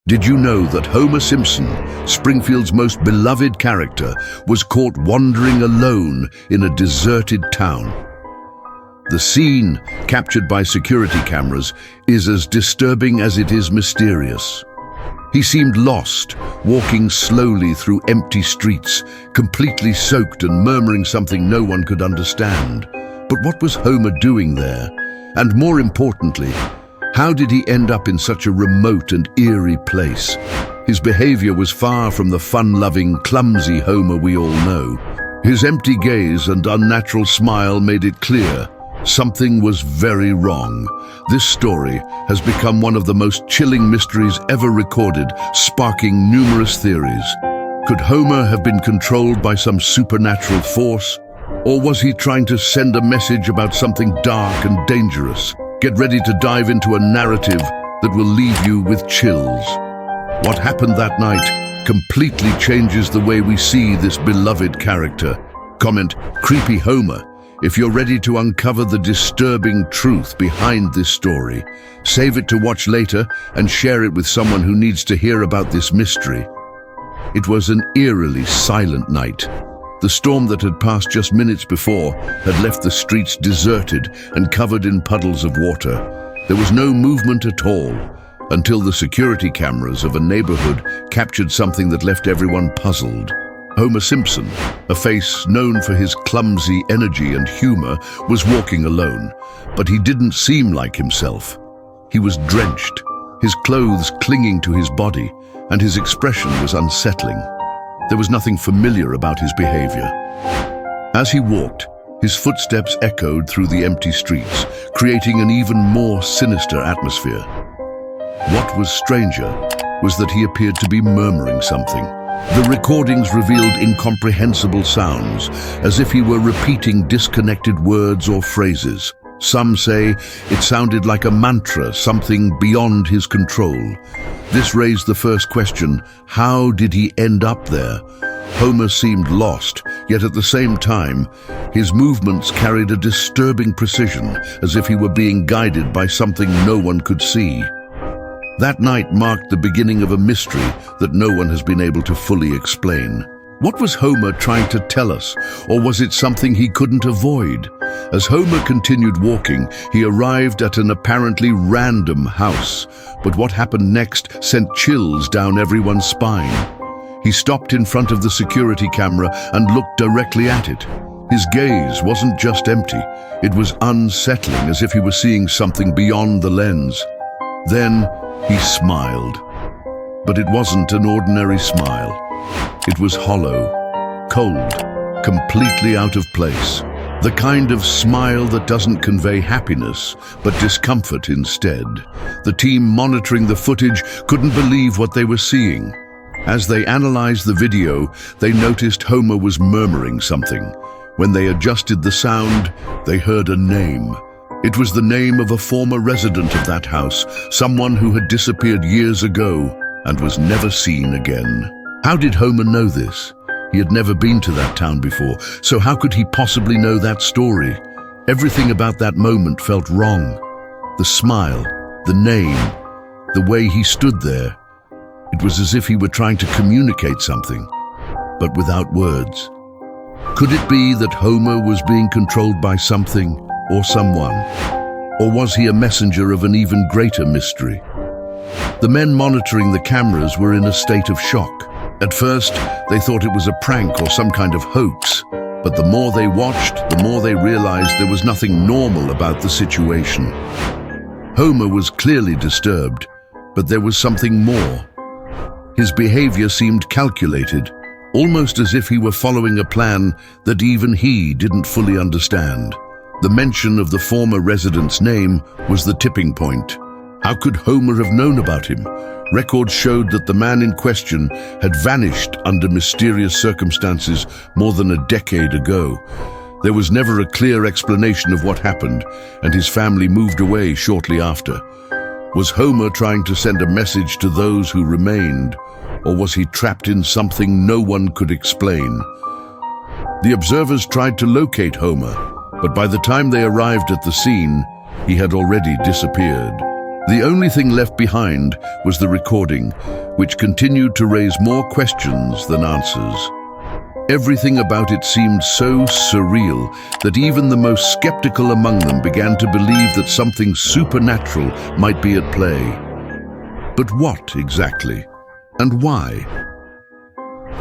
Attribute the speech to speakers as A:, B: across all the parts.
A: Did you know that Homer Simpson, Springfield's most beloved character, was caught wandering alone in a deserted town? The scene, captured by security cameras, is as disturbing as it is mysterious. He seemed lost, walking slowly through empty streets, completely soaked and murmuring something no one could understand. But what was Homer doing there? And more importantly, how did he end up in such a remote and eerie place? His behavior was far from the fun-loving, clumsy Homer we all know. His empty gaze and unnatural smile made it clear something was very wrong. This story has become one of the most chilling mysteries ever recorded, sparking numerous theories. Could Homer have been controlled by some supernatural force? Or was he trying to send a message about something dark and dangerous? Get ready to dive into a narrative that will leave you with chills. What happened that night completely changes the way we see this beloved character. Comment, "Creepy Homer," if you're ready to uncover the disturbing truth behind this story. Save it to watch later and share it with someone who needs to hear about this mystery. It was an eerily silent night. The storm that had passed just minutes before had left the streets deserted and covered in puddles of water. There was no movement at all until the security cameras of a neighborhood captured something that left everyone puzzled. Homer Simpson, a face known for his clumsy energy and humor, was walking alone, but he didn't seem like himself. He was drenched, his clothes clinging to his body, and his expression was unsettling. There was nothing familiar about his behavior. As he walked, his footsteps echoed through the empty streets, creating an even more sinister atmosphere. What was stranger was that he appeared to be murmuring something. The recordings revealed incomprehensible sounds, as if he were repeating disconnected words or phrases. Some say it sounded like a mantra, something beyond his control. This raised the first question: how did he end up there? Homer seemed lost, yet at the same time, his movements carried a disturbing precision, as if he were being guided by something no one could see. That night marked the beginning of a mystery that no one has been able to fully explain. What was Homer trying to tell us, or was it something he couldn't avoid? As Homer continued walking, he arrived at an apparently random house, but what happened next sent chills down everyone's spine. He stopped in front of the security camera and looked directly at it. His gaze wasn't just empty, it was unsettling, as if he were seeing something beyond the lens. Then he smiled. But it wasn't an ordinary smile. It was hollow, cold, completely out of place. The kind of smile that doesn't convey happiness, but discomfort instead. The team monitoring the footage couldn't believe what they were seeing. As they analyzed the video, they noticed Homer was murmuring something. When they adjusted the sound, they heard a name. It was the name of a former resident of that house, someone who had disappeared years ago and was never seen again. How did Homer know this? He had never been to that town before, so how could he possibly know that story? Everything about that moment felt wrong. The smile, the name, the way he stood there. It was as if he were trying to communicate something, but without words. Could it be that Homer was being controlled by something or someone? Or was he a messenger of an even greater mystery? The men monitoring the cameras were in a state of shock. At first, they thought it was a prank or some kind of hoax, but the more they watched, the more they realized there was nothing normal about the situation. Homer was clearly disturbed, but there was something more. His behavior seemed calculated, almost as if he were following a plan that even he didn't fully understand. The mention of the former resident's name was the tipping point. How could Homer have known about him? Records showed that the man in question had vanished under mysterious circumstances more than a decade ago. There was never a clear explanation of what happened, and his family moved away shortly after. Was Homer trying to send a message to those who remained, or was he trapped in something no one could explain? The observers tried to locate Homer, but by the time they arrived at the scene, he had already disappeared. The only thing left behind was the recording, which continued to raise more questions than answers. Everything about it seemed so surreal that even the most skeptical among them began to believe that something supernatural might be at play. But what exactly? And why?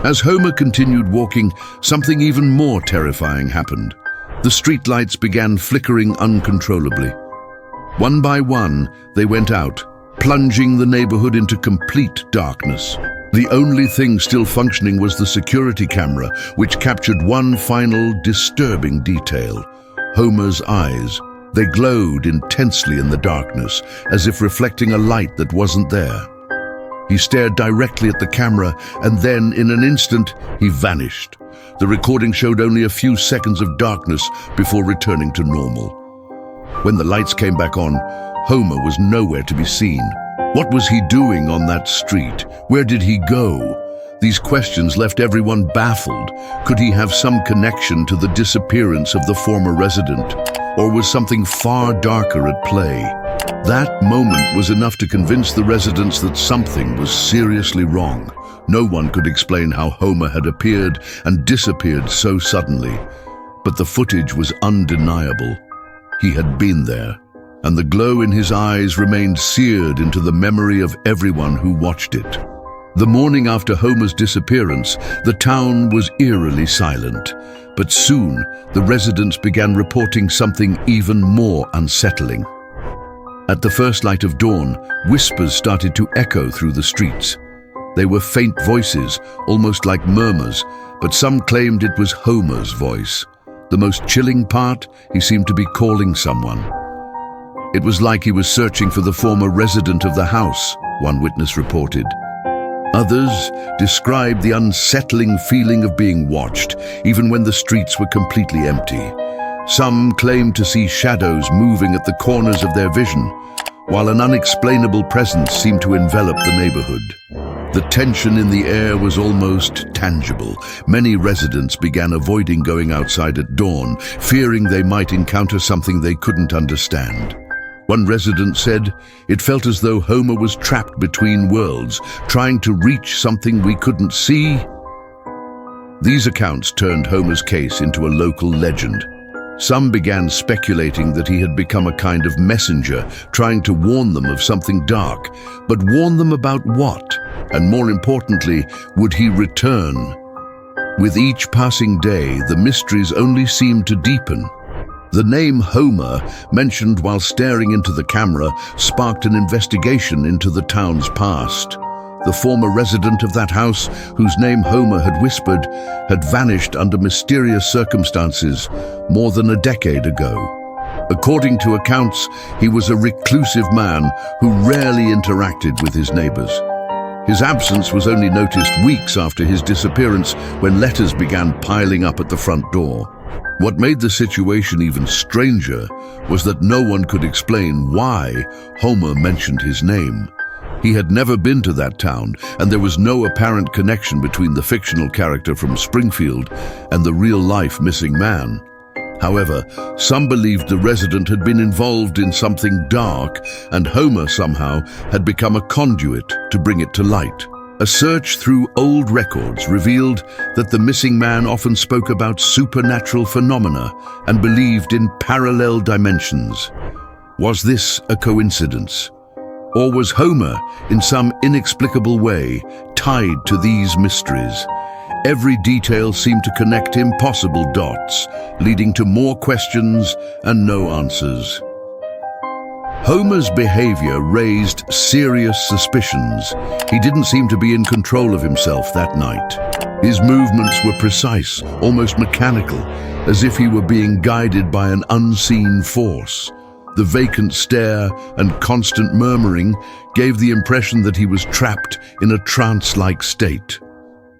A: As Homer continued walking, something even more terrifying happened. The streetlights began flickering uncontrollably. One by one, they went out, plunging the neighborhood into complete darkness. The only thing still functioning was the security camera, which captured one final disturbing detail: Homer's eyes. They glowed intensely in the darkness, as if reflecting a light that wasn't there. He stared directly at the camera, and then, in an instant, he vanished. The recording showed only a few seconds of darkness before returning to normal. When the lights came back on, Homer was nowhere to be seen. What was he doing on that street? Where did he go? These questions left everyone baffled. Could he have some connection to the disappearance of the former resident? Or was something far darker at play? That moment was enough to convince the residents that something was seriously wrong. No one could explain how Homer had appeared and disappeared so suddenly. But the footage was undeniable. He had been there, and the glow in his eyes remained seared into the memory of everyone who watched it. The morning after Homer's disappearance, the town was eerily silent, but soon the residents began reporting something even more unsettling. At the first light of dawn, whispers started to echo through the streets. They were faint voices, almost like murmurs, but some claimed it was Homer's voice. The most chilling part, he seemed to be calling someone. It was like he was searching for the former resident of the house, one witness reported. Others described the unsettling feeling of being watched, even when the streets were completely empty. Some claimed to see shadows moving at the corners of their vision, while an unexplainable presence seemed to envelop the neighborhood. The tension in the air was almost tangible. Many residents began avoiding going outside at dawn, fearing they might encounter something they couldn't understand. One resident said, "It felt as though Homer was trapped between worlds, trying to reach something we couldn't see." These accounts turned Homer's case into a local legend. Some began speculating that he had become a kind of messenger, trying to warn them of something dark. But warn them about what? And more importantly, would he return? With each passing day, the mysteries only seemed to deepen. The name Homer, mentioned while staring into the camera, sparked an investigation into the town's past. The former resident of that house, whose name Homer had whispered, had vanished under mysterious circumstances more than a decade ago. According to accounts, he was a reclusive man who rarely interacted with his neighbors. His absence was only noticed weeks after his disappearance, when letters began piling up at the front door. What made the situation even stranger was that no one could explain why Homer mentioned his name. He had never been to that town, and there was no apparent connection between the fictional character from Springfield and the real-life missing man. However, some believed the resident had been involved in something dark, and Homer somehow had become a conduit to bring it to light. A search through old records revealed that the missing man often spoke about supernatural phenomena and believed in parallel dimensions. Was this a coincidence? Or was Homer, in some inexplicable way, tied to these mysteries? Every detail seemed to connect impossible dots, leading to more questions and no answers. Homer's behavior raised serious suspicions. He didn't seem to be in control of himself that night. His movements were precise, almost mechanical, as if he were being guided by an unseen force. The vacant stare and constant murmuring gave the impression that he was trapped in a trance-like state.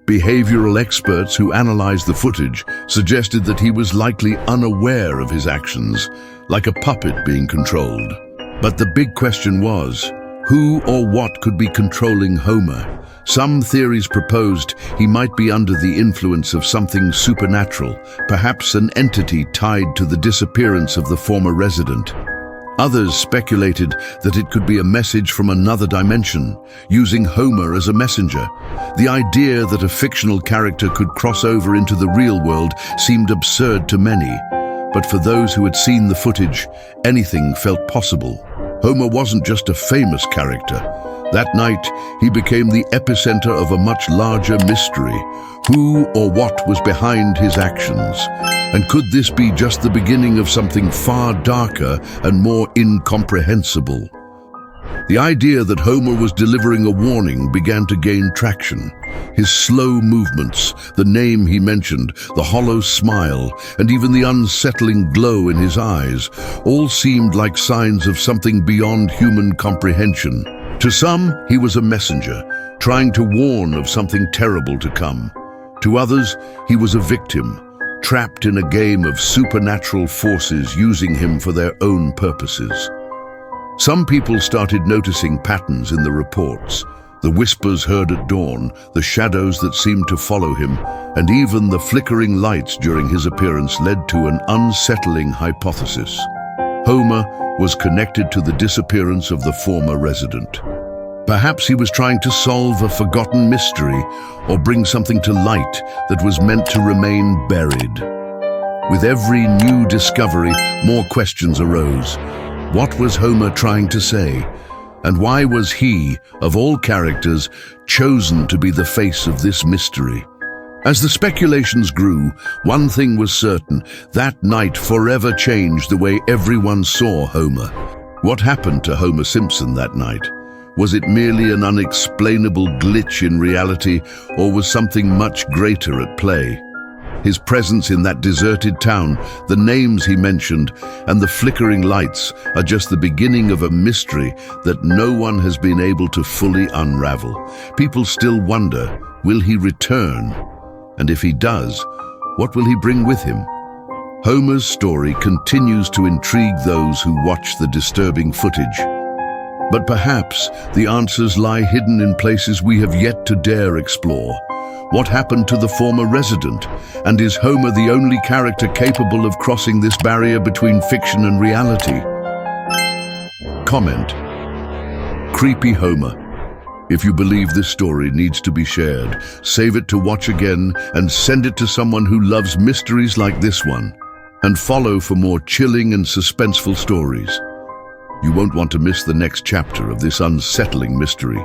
A: Behavioral experts who analyzed the footage suggested that he was likely unaware of his actions, like a puppet being controlled. But the big question was, who or what could be controlling Homer? Some theories proposed he might be under the influence of something supernatural, perhaps an entity tied to the disappearance of the former resident. Others speculated that it could be a message from another dimension, using Homer as a messenger. The idea that a fictional character could cross over into the real world seemed absurd to many, but for those who had seen the footage, anything felt possible. Homer wasn't just a famous character. That night, he became the epicenter of a much larger mystery. Who or what was behind his actions? And could this be just the beginning of something far darker and more incomprehensible? The idea that Homer was delivering a warning began to gain traction. His slow movements, the name he mentioned, the hollow smile, and even the unsettling glow in his eyes, all seemed like signs of something beyond human comprehension. To some, he was a messenger, trying to warn of something terrible to come. To others, he was a victim, trapped in a game of supernatural forces using him for their own purposes. Some people started noticing patterns in the reports, the whispers heard at dawn, the shadows that seemed to follow him, and even the flickering lights during his appearance led to an unsettling hypothesis. Homer was connected to the disappearance of the former resident. Perhaps he was trying to solve a forgotten mystery or bring something to light that was meant to remain buried. With every new discovery, more questions arose. What was Homer trying to say? And why was he, of all characters, chosen to be the face of this mystery? As the speculations grew, one thing was certain: that night forever changed the way everyone saw Homer. What happened to Homer Simpson that night? Was it merely an unexplainable glitch in reality, or was something much greater at play? His presence in that deserted town, the names he mentioned, and the flickering lights are just the beginning of a mystery that no one has been able to fully unravel. People still wonder, will he return? And if he does, what will he bring with him? Homer's story continues to intrigue those who watch the disturbing footage. But perhaps the answers lie hidden in places we have yet to dare explore. What happened to the former resident? And is Homer the only character capable of crossing this barrier between fiction and reality? Comment: Creepy Homer. If you believe this story needs to be shared, save it to watch again and send it to someone who loves mysteries like this one. And follow for more chilling and suspenseful stories. You won't want to miss the next chapter of this unsettling mystery.